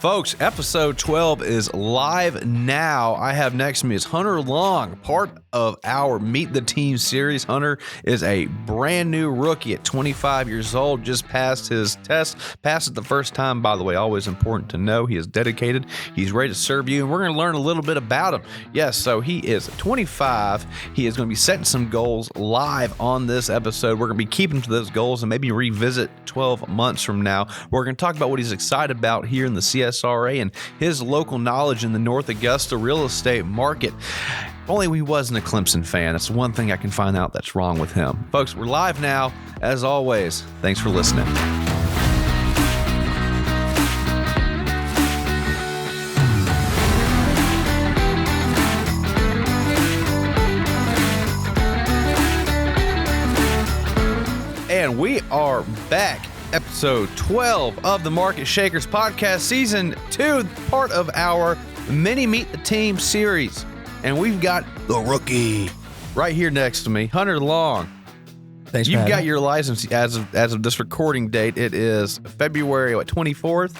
Folks, episode 12 is live now. I have next to me is Hunter Long, part of our Meet the Team series. Hunter is a brand new rookie at 25 years old, just passed his test, passed it the first time, by the way, always important to know. He is dedicated, he's ready to serve you, and we're going to learn a little bit about him. Yes, so he is 25. He is going to be setting some goals live on this episode. We're going to be keeping to those goals and maybe revisit 12 months from now. We're going to talk about what he's excited about here in the CSRA and his local knowledge in the North Augusta real estate market. If only he wasn't a Clemson fan. That's one thing I can find out that's wrong with him. Folks, we're live now. As always, thanks for listening. And we are back. Episode 12 of the Market Shakers podcast, season 2, part of our mini Meet the Team series. And we've got the rookie right here next to me, Hunter Long. Thanks. You've got your license as of this recording date. It is February 24th.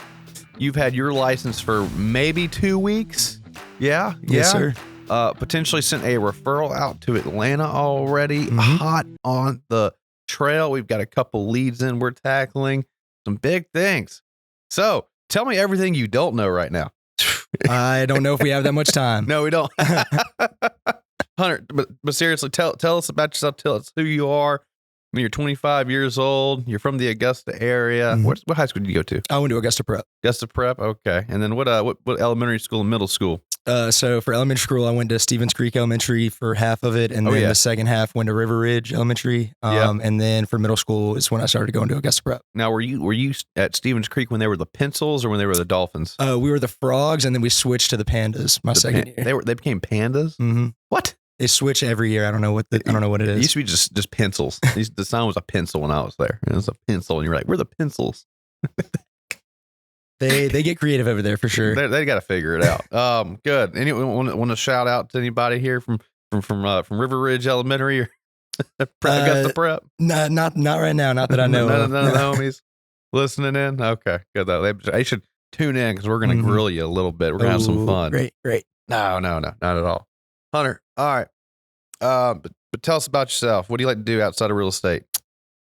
You've had your license for maybe 2 weeks. Yeah. Yes, sir. Potentially sent a referral out to Atlanta already. Hot on the trail. We've got a couple leads in we're tackling, some big things. So tell me everything you don't know right now. I don't know if we have that much time. No, we don't. Hunter, but seriously, tell us about yourself. Tell us who you are. I mean, you're 25 years old. You're from the Augusta area. What high school did you go to? I went to Augusta Prep. Augusta Prep. Okay. And then what elementary school and middle school? So for elementary school, I went to Stevens Creek Elementary for half of it, and then the second half went to River Ridge Elementary. And then for middle school is when I started going to Augusta Prep. Now, were you at Stevens Creek when they were the Pencils or when they were the Dolphins? We were the Frogs, and then we switched to the Pandas my second year. They became Pandas? Mm-hmm. What? They switch every year. I don't know what it is. It used to be just pencils. The sign was a pencil when I was there. It was a pencil, and you're like, we're the Pencils. They get creative over there for sure. They got to figure it out. Good. Anyone want to shout out to anybody here from River Ridge Elementary or Augusta Prep? No, not right now. Not that I know. None of the homies listening in. Okay, good though. They should tune in because we're gonna grill you a little bit. We're gonna have some fun. Great. No, not at all. Hunter. All right. But tell us about yourself. What do you like to do outside of real estate?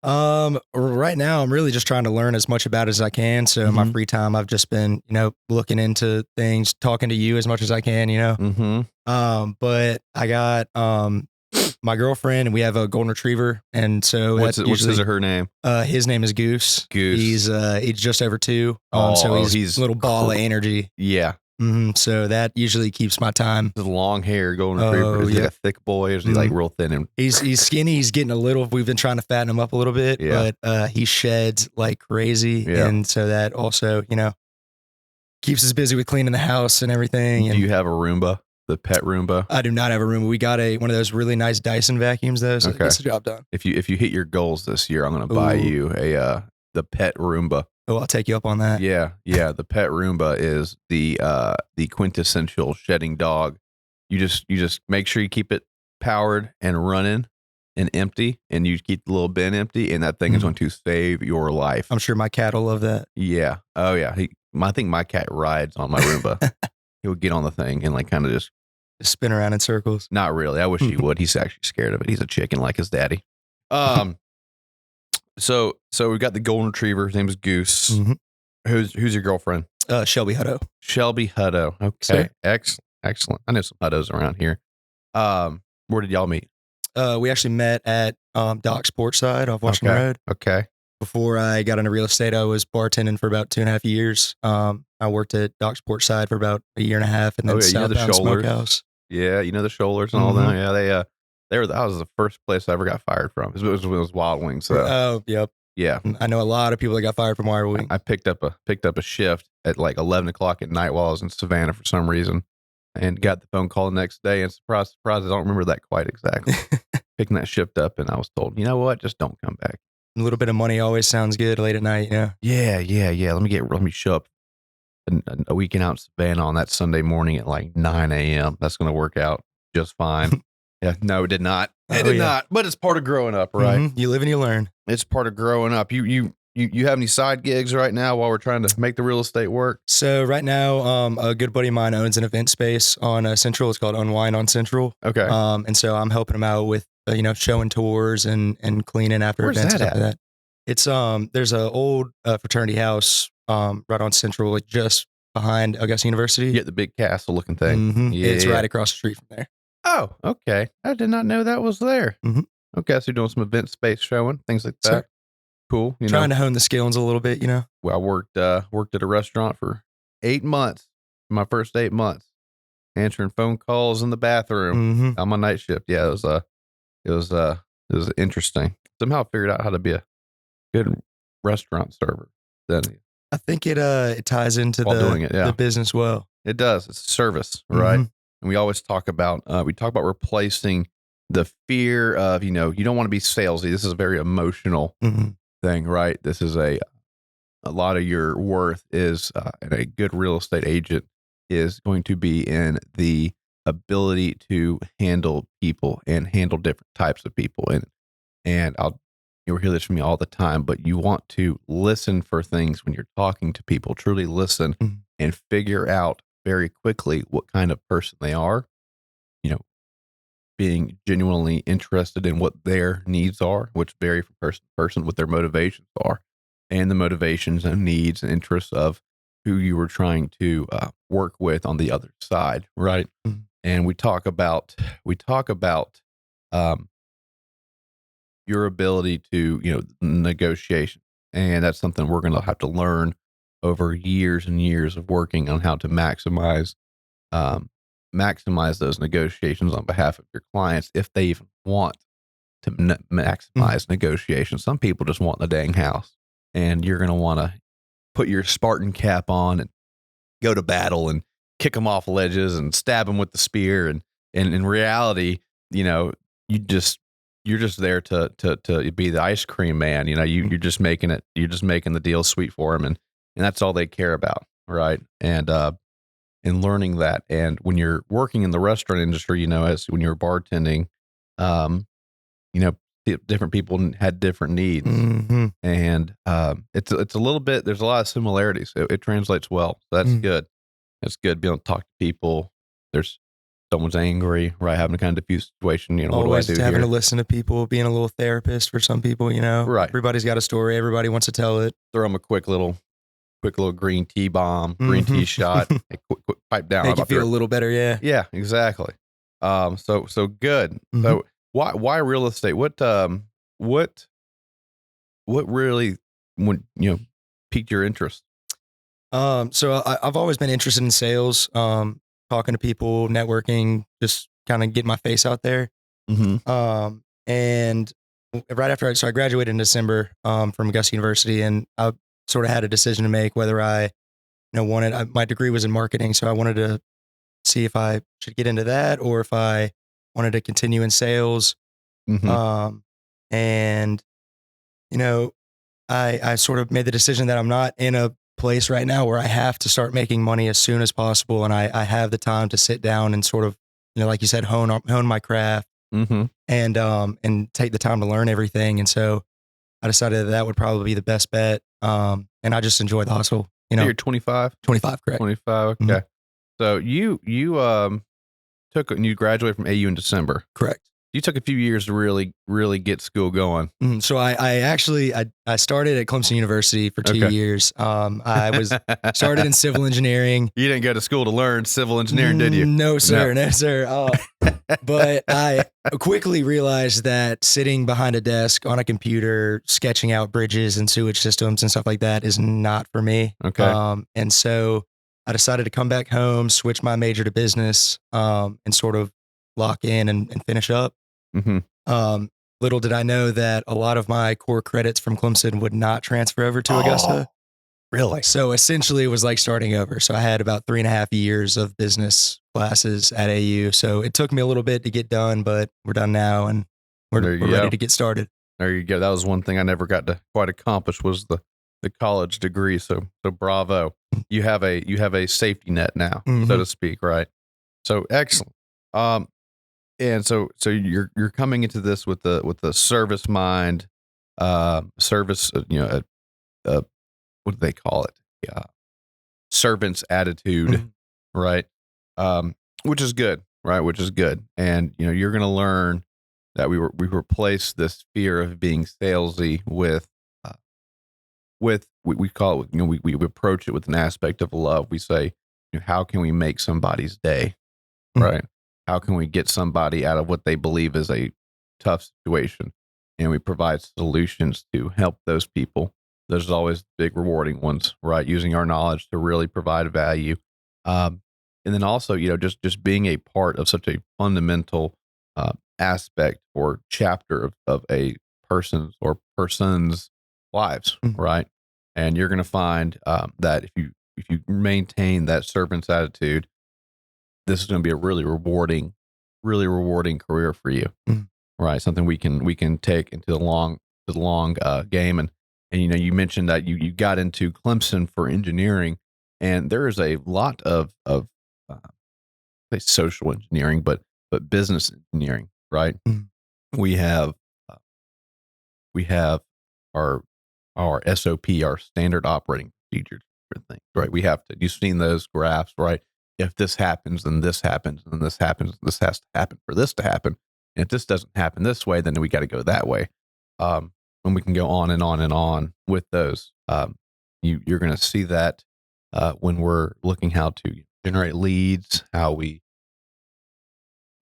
Right now I'm really just trying to learn as much about it as I can. So in my free time, I've just been, looking into things, talking to you as much as I can, but I got, my girlfriend, and we have a golden retriever. And so what's his or her name? His name is Goose. He's just over 2. So he's a little ball of energy. Yeah. So that usually keeps my time. The long hair golden retriever. Is he a thick boy? Or is he like real thin? And he's skinny. He's getting a little. We've been trying to fatten him up a little bit, but he sheds like crazy, and so that also keeps us busy with cleaning the house and everything. Do you have a Roomba? The pet Roomba? I do not have a Roomba. We got one of those really nice Dyson vacuums though, so it gets the job done. If you hit your goals this year, I'm going to buy you the pet Roomba. Oh, I'll take you up on that. Yeah. The pet Roomba is the quintessential shedding dog. You just make sure you keep it powered and running and empty, and you keep the little bin empty, and that thing is going to save your life. I'm sure my cat will love that. Yeah. Oh yeah. I think my cat rides on my Roomba. He would get on the thing and like kind of just spin around in circles. Not really. I wish he would. He's actually scared of it. He's a chicken like his daddy. So we've got the golden retriever. His name is Goose. Who's your girlfriend? Shelby Hutto. Shelby Hutto. Okay. Excellent. I know some Huttos around here. Where did y'all meet? We actually met at Doc Sportside off Washington Road. Okay. Before I got into real estate, I was bartending for about 2.5 years. I worked at Doc Sportside for about 1.5 years, and then Southbound Smokehouse. Yeah, the Shoalers and all that. Yeah, that was the first place I ever got fired from. It was Wild Wings. So. Oh, yep. Yeah. I know a lot of people that got fired from Wild Wings. I picked up a shift at like 11 o'clock at night while I was in Savannah for some reason, and got the phone call the next day. And surprise, I don't remember that quite exactly. Picking that shift up, and I was told, you know what, just don't come back. A little bit of money always sounds good late at night. Yeah. Let me show up a weekend out in Savannah on that Sunday morning at like 9 a.m. That's going to work out just fine. Yeah, no, it did not. It did not. But it's part of growing up, right? You live and you learn. It's part of growing up. You you have any side gigs right now while we're trying to make the real estate work? So right now, a good buddy of mine owns an event space on Central. It's called Unwind on Central. Okay. And so I'm helping him out with showing tours and cleaning after Where's events that and stuff at? like that. It's there's a old fraternity house right on Central, like just behind Augusta University. Yeah, the big castle looking thing. Mm-hmm. Yeah. It's right across the street from there. Oh, okay. I did not know that was there. Mm-hmm. Okay, so you're doing some event space showing, things like that. Sure. Cool. Trying to hone the skills a little bit, Well, I worked at a restaurant for 8 months. My first 8 months, answering phone calls in the bathroom on my night shift. Yeah, it was interesting. Somehow I figured out how to be a good restaurant server. Then I think it ties into doing it, the business well. it does. It's a service, right? And we always talk about replacing the fear of you don't want to be salesy. This is a very emotional thing, right? This is a lot of your worth is and a good real estate agent is going to be in the ability to handle people and handle different types of people. And you'll hear this from me all the time, but you want to listen for things when you're talking to people, truly listen and figure out very quickly what kind of person they are, being genuinely interested in what their needs are, which vary from person to person, what their motivations are, and the motivations and needs and interests of who you were trying to work with on the other side, right? And we talk about your ability to negotiation, and that's something we're going to have to learn over years and years of working on how to maximize those negotiations on behalf of your clients if they even want to maximize negotiations. Some people just want the dang house, and you're going to want to put your Spartan cap on and go to battle and kick them off ledges and stab them with the spear. And in reality, you're just there to be the ice cream man. You're just making the deal sweet for them, and that's all they care about, right? And learning that, and when you're working in the restaurant industry, as when you're bartending, different people had different needs, and it's a little bit. There's a lot of similarities. It translates well. So that's good. That's good. Being able to talk to people. There's someone's angry, right? Having a kind of diffuse situation. Always what do I do having here? to listen to people, being a little therapist for some people. Right. Everybody's got a story. Everybody wants to tell it. Throw them a quick little green tea bomb, green tea shot. Hey, quick pipe down. Make you feel a little better. Yeah. Yeah, exactly. So good. So why real estate? What really piqued your interest? So I've always been interested in sales, talking to people, networking, just kind of getting my face out there. And right after I graduated in December, from Augusta University, and I sort of had a decision to make whether I, my degree was in marketing. So I wanted to see if I should get into that or if I wanted to continue in sales. And, I sort of made the decision that I'm not in a place right now where I have to start making money as soon as possible. And I have the time to sit down and sort of, like you said, hone my craft and take the time to learn everything. And so I decided that would probably be the best bet. And I just enjoy the hustle. You're 25? 25, correct. 25, okay. So you graduated from AU in December. Correct. You took a few years to really get school going. So I actually started at Clemson University for 2 years. I started in civil engineering. You didn't go to school to learn civil engineering, did you? No, sir. No, sir. But I quickly realized that sitting behind a desk on a computer, sketching out bridges and sewage systems and stuff like that is not for me. Okay. And so I decided to come back home, switch my major to business, and sort of lock in and finish up. Little did I know that a lot of my core credits from Clemson would not transfer over to Augusta. Really? So essentially it was like starting over. So I had about 3.5 years of business classes at AU. So it took me a little bit to get done, but we're done now and we're ready to get started. There you go. That was one thing I never got to quite accomplish was the college degree. So bravo. You have a safety net now, so to speak, right? So excellent. And so you're coming into this with the service mind, service, what do they call it? Yeah, servant's attitude, Mhm. right? Which is good, right? Which is good. And you're going to learn that we replace this fear of being salesy uh, with we call it. We approach it with an aspect of love. We say, how can we make somebody's day, Mhm. right? How can we get somebody out of what they believe is a tough situation? And we provide solutions to help those people. There's always big rewarding ones, right? Using our knowledge to really provide value. Um, and then also, just being a part of such a fundamental aspect or chapter of a person's or persons lives, Mhm. right? And you're going to find that if you maintain that servant's attitude, this is going to be a really rewarding career for you, Mhm. right? Something we can take into the long game. And you mentioned that you got into Clemson for engineering, and there is a lot of uh, say social engineering, but business engineering, right? Mhm. We have uh, we have our SOP, our standard operating procedures for things, right? We have to. You've seen those graphs, right? If this happens, then this happens, and then this happens. This has to happen for this to happen. And if this doesn't happen this way, then we got to go that way. Um, and we can go on and on and on with those. You're going to see that when we're looking how to generate leads, how we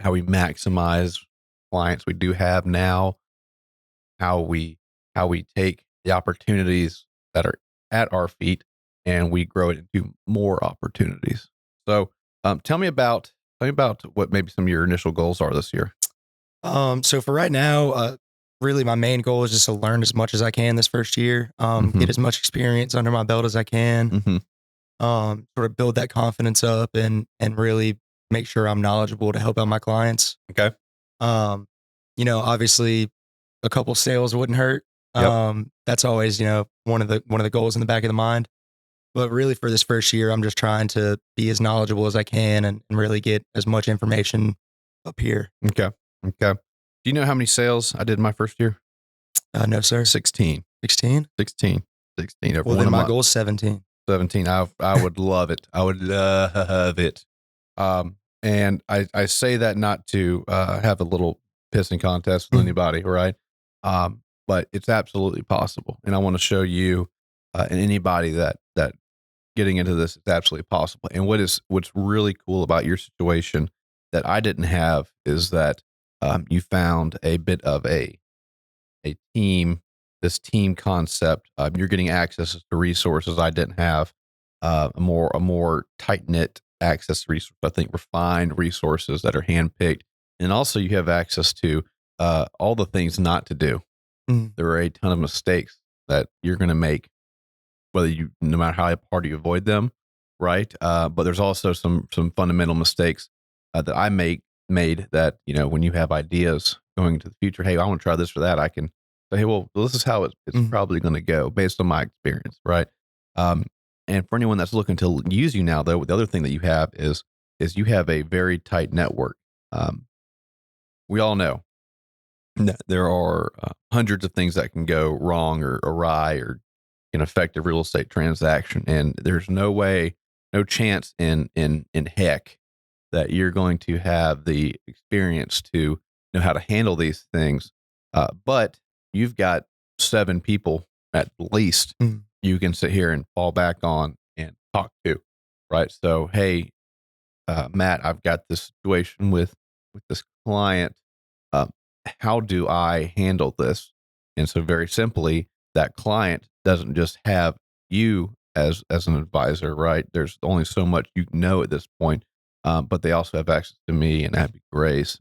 maximize clients we do have now, how we take the opportunities that are at our feet and we grow it into more opportunities. So, tell me about what maybe some of your initial goals are this year. So for right now, really my main goal is just to learn as much as I can this first year. Mm-hmm. Get as much experience under my belt as I can. Mm-hmm. Sort of build that confidence up and really make sure I'm knowledgeable to help out my clients. Okay. Um, obviously a couple sales wouldn't hurt. Yep. That's always, one of the goals in the back of the mind. But really for this first year, I'm just trying to be as knowledgeable as I can and really get as much information up here. Okay. Okay. Do you know how many sales I did in my first year? No, sir. 16. 16? 16. 16 over Well, one then a my month. goal is 17. 17. I would love it. I would love it. And I say that not to have a little pissing contest with Mhm. anybody, right? But it's absolutely possible, and I want to show you and anybody that getting into this is absolutely possible. And what's really cool about your situation that I didn't have is that you found a bit of a team, this team concept. You're getting access to resources I didn't have, a more tight knit access to resources. I think refined resources that are handpicked, and also you have access to all the things not to do. Mhm. There are a ton of mistakes that you're going to make, whether no matter how hard you avoid them, right? But there's also some fundamental mistakes that I made that when you have ideas going into the future, hey, I want to try this or that, I can say, hey, well, this is how it's Mhm. probably going to go based on my experience, right? Um, and for anyone that's looking to use you now, though, the other thing that you have is you have a very tight network. Um, we all know that there are hundreds of things that can go wrong or awry or can affect a real estate transaction, and there's no way, no chance in heck that you're going to have the experience to know how to handle these things. But you've got 7 people at least Mhm. you can sit here and fall back on and talk to, right? So, hey, Matt, I've got this situation with this client. Um, how do I handle this? And so, very simply, that client doesn't just have you as an advisor, right? There's only so much you know at this point, but they also have access to me and Abby Grace,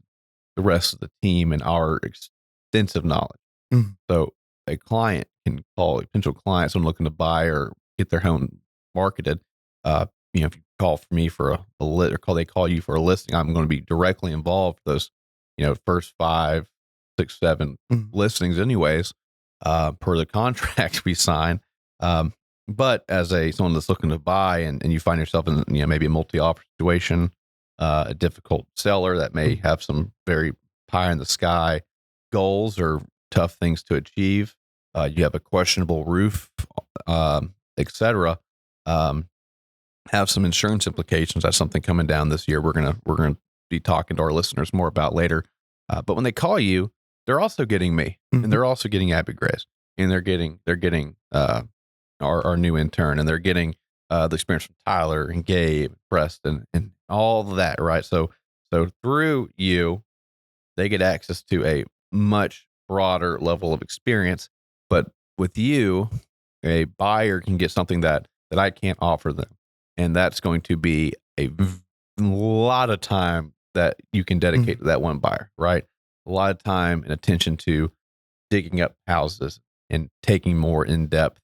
the rest of the team, and our extensive knowledge. Mhm. So, a client can call a potential client, someone looking to buy or get their home marketed. Uh, if you call for me for a lit or they call you for a listing, I'm going to be directly involved those, first 5, 6, 7 Mhm. listings, anyways, per the contract we sign. Um, but as someone that's looking to buy and you find yourself in maybe a multi offer situation, a difficult seller that may Mhm. have some very pie in the sky goals or tough things to achieve. You have a questionable roof etc., have some insurance implications. That's something coming down this year. We're gonna be talking to our listeners more about later. But when they call you, they're also getting me, and they're also getting Abby Grace, and they're getting our new intern, and they're getting the experience from Tyler and Gabe, Preston, and all of that. Right. So through you, they get access to a much broader level of experience. But with you, a buyer can get something that I can't offer them. And that's going to be a lot of time that you can dedicate to that one buyer, right? A lot of time and attention to digging up houses and taking more in-depth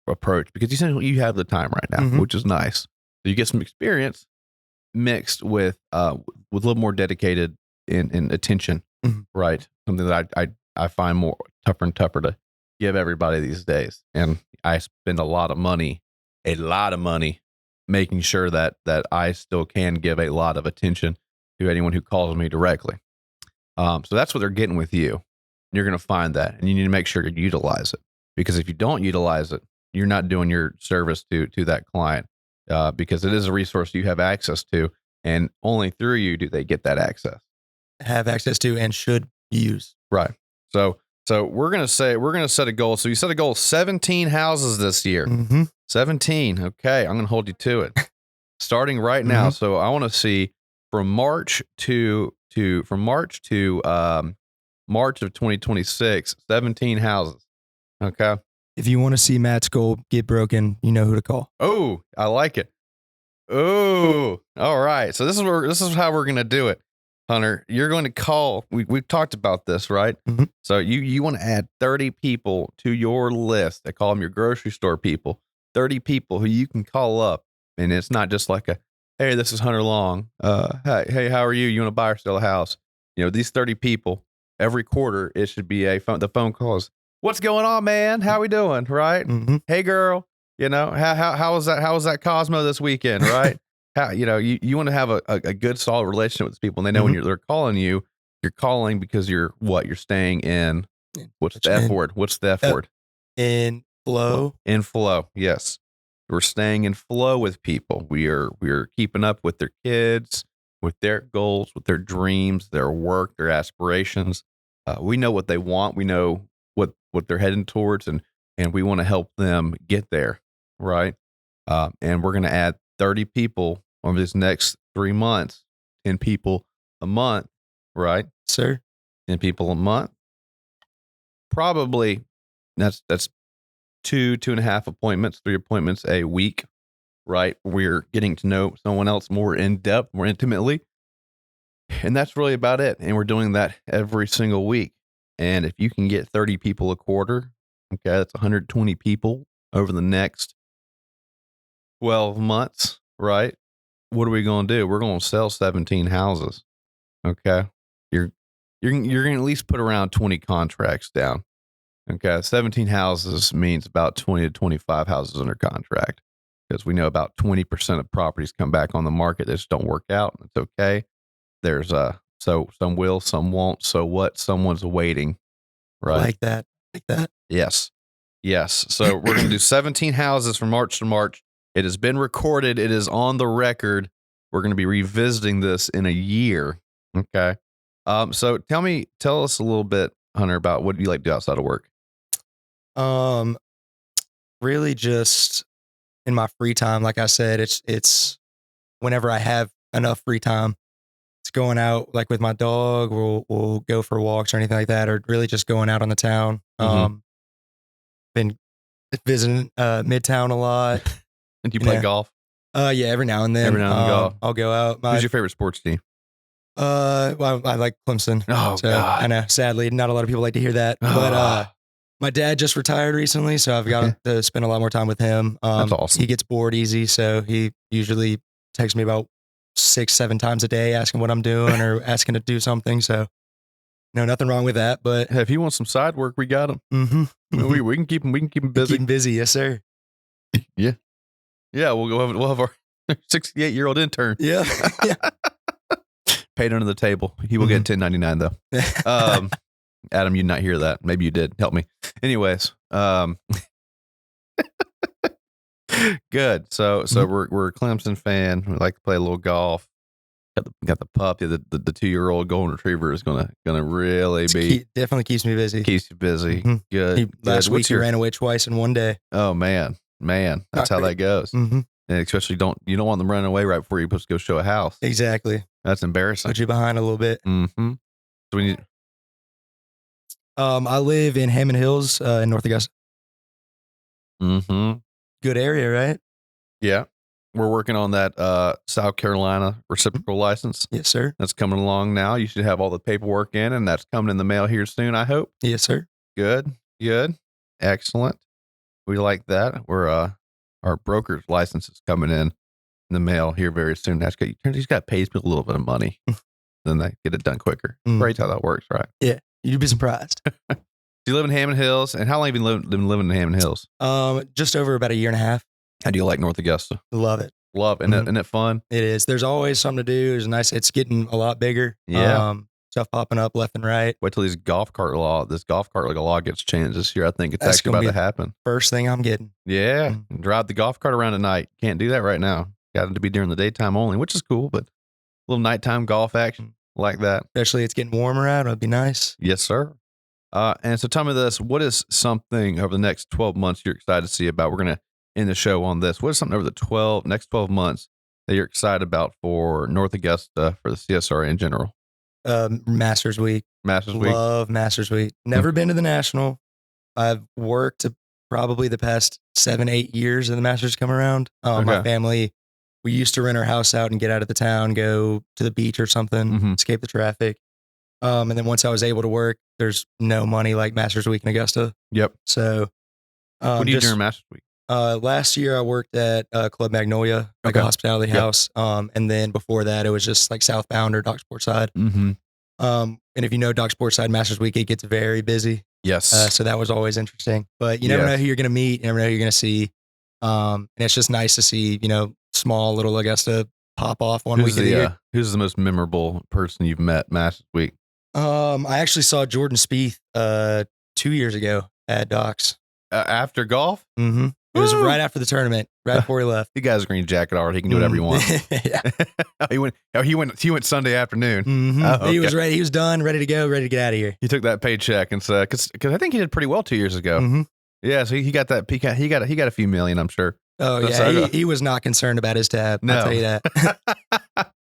approach, because you have the time right now, which is nice. So you get some experience mixed with a little more dedicated in attention, right? Something that I find more tougher and tougher to give everybody these days. And I spend a lot of money making sure that I still can give a lot of attention to anyone who calls me directly. So that's what they're getting with you. You're going to find that, and you need to make sure you utilize it, because if you don't utilize it, you're not doing your service to that client, because it is a resource you have access to, and only through you do they get that access. Have access to and should use. Right. So we're going to set a goal. So you set a goal of 17 houses this year. 17. Okay. I'm going to hold you to it. Starting right now. So I want to see from March to March of 2026, 17 houses. Okay. If you want to see Matt's goal get broken, you know who to call. Oh, I like it. Oh, all right. So this is how we're going to do it. Hunter, you're going to call. We've talked about this, right? So you want to add 30 people to your list. I call them your grocery store people. 30 people who you can call up, and it's not just like hey, this is Hunter Long. Hey, how are you? You want to buy or sell a house? These 30 people every quarter. It should be the phone calls. What's going on, man? How we doing? Right? Hey, girl. How was that Cosmo this weekend? Right? How you want to have a good solid relationship with people, and they know when they're calling you, you're calling because you're staying in. What's the F word? What's the F word? In flow. In flow. Yes, we're staying in flow with people. We are keeping up with their kids, with their goals, with their dreams, their work, their aspirations. We know what they want. We know what they're heading towards, and we want to help them get there. Right. And we're going to add 30 people over this next 3 months, 10 people a month, right? Sir. 10 people a month. Probably that's 2.5 appointments, 3 appointments a week, right? We're getting to know someone else more in depth, more intimately. And that's really about it. And we're doing that every single week. And if you can get 30 people a quarter, okay, that's 120 people over the next 12 months, right? What are we going to do? We're going to sell 17 houses. Okay. You're going to at least put around 20 contracts down. Okay. 17 houses means about 20 to 25 houses under contract, because we know about 20% of properties come back on the market that just don't work out. It's okay. There's so some will, some won't. So what? Someone's waiting, right? Like that. Yes. So we're going to do 17 houses from March to March. It has been recorded. It is on the record. We're going to be revisiting this in a year. Okay. So tell us a little bit, Hunter, about what you like to do outside of work. Really just in my free time. Like I said, it's whenever I have enough free time, it's going out like with my dog. We'll go for walks or anything like that, or really just going out on the town. Been visiting Midtown a lot. And you play golf? Yeah, every now and then. Golf. I'll go out. Who's your favorite sports team? Well, I like Clemson. Oh, so God. I know, sadly, not a lot of people like to hear that. But my dad just retired recently, so I've got to spend a lot more time with him. That's awesome. He gets bored easy, so he usually texts me about 6-7 times a day asking what I'm doing or asking to do something. So, no, nothing wrong with that. But if he wants some side work, we got him. We can keep him. We can keep him busy. Keep him busy, yes, sir. Yeah. We'll have our 68-year-old intern. Yeah. Paid under the table. He will get $10.99 though. Adam, you did not hear that. Maybe you did. Help me. Anyways, Good. So we're a Clemson fan. We like to play a little golf. Got the pup. The 2-year-old golden retriever is gonna really be definitely keeps me busy. Keeps you busy. Mm-hmm. Good. Last week he ran away twice in one day. Oh man, that's how that goes. Mm-hmm. And especially you don't want them running away right before you're supposed to go show a house. Exactly. That's embarrassing. Put you behind a little bit. Mm-hmm. So we need. I live in Hammond Hills in North Augusta. Mm-hmm. Good area, right? Yeah. We're working on that South Carolina reciprocal license. Yes, sir. That's coming along now. You should have all the paperwork in, and that's coming in the mail here soon, I hope. Yes, sir. Good. Excellent. We like that. We're our broker's license is coming in the mail here very soon. That's good. You just got to pay people a little bit of money, then they get it done quicker. Great how that works, right? Yeah, you'd be surprised. You live in Hammond Hills, and how long have you been living in Hammond Hills? Just over about a year and a half. How do you like North Augusta? Love it. Isn't it fun? It is. There's always something to do. It's nice. It's getting a lot bigger. Yeah. Stuff popping up left and right. Wait till this golf cart law gets changed this year. I think it's actually about to happen. First thing I'm getting. Yeah. Drive the golf cart around at night. Can't do that right now. Got it to be during the daytime only, which is cool, but a little nighttime golf action like that. Especially it's getting warmer out. It'd be nice. Yes, sir. And so tell me this, what is something over the next 12 months you're excited to see about? We're going to end the show on this. What is something over the next 12 months that you're excited about for North Augusta, for the CSRA in general? Masters Week. Love Masters Week. Never been to the National. I've worked probably the past 7-8 years of the Masters come around. My family, we used to rent our house out and get out of the town, go to the beach or something, escape the traffic. And then once I was able to work, there's no money like Masters Week in Augusta. Yep. So, what do you do during Masters Week? Last year I worked at Club Magnolia, like a hospitality house. And then before that, it was just like Southbound or Dock Sportside. And if you know Dock Sportside Masters Week, it gets very busy. Yes. So that was always interesting. But you never know who you're going to meet. You never know who you're going to see. And it's just nice to see, small little Augusta pop off one week of the year. Who's the most memorable person you've met Masters Week? I actually saw Jordan Spieth 2 years ago at Docks. After golf? Mm-hmm. It was right after the tournament, right before he left. He got his green jacket already. He can do whatever he wants. He went Sunday afternoon. Mm-hmm. He was ready. He was done, ready to go, ready to get out of here. He took that paycheck and said, because I think he did pretty well 2 years ago. Mm-hmm. Yeah, so he got that. He got a few million, I'm sure. Oh yeah, he was not concerned about his tab. No. I'll tell you that.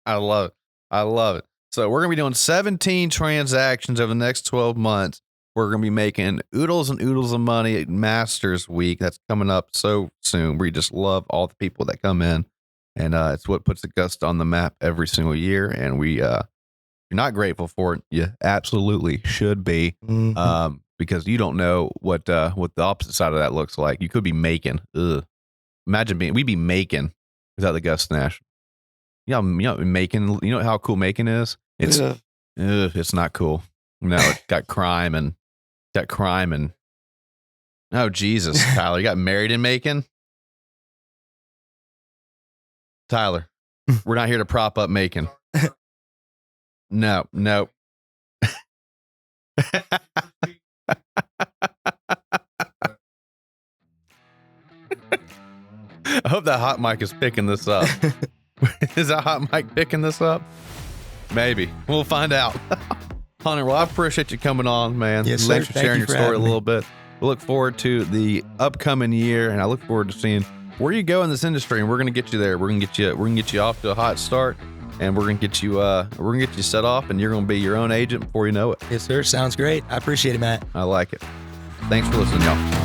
I love it. So we're gonna be doing 17 transactions over the next 12 months. We're going to be making oodles and oodles of money at Masters Week. That's coming up so soon. We just love all the people that come in. And it's what puts Augusta on the map every single year. And if you're not grateful for it, you absolutely should be. Because you don't know what the opposite side of that looks like. You could be making. Imagine we'd be making without the Augusta National. Macon, you know how cool Macon is? It's not cool. No, it's got crime and oh Jesus, Tyler, you got married in Macon? Tyler, we're not here to prop up Macon. No. I hope that hot mic is picking this up. Is that hot mic picking this up? Maybe. We'll find out. Hunter, well, I appreciate you coming on, man. Yes, Thanks sir. for sharing your story a me. little bit. We look forward to the upcoming year, and I look forward to seeing where you go in this industry. And we're going to get you there. We're going to get you off to a hot start, and we're going to get you set off, and you're going to be your own agent before you know it. Yes, sir. Sounds great. I appreciate it, Matt. I like it. Thanks for listening, y'all.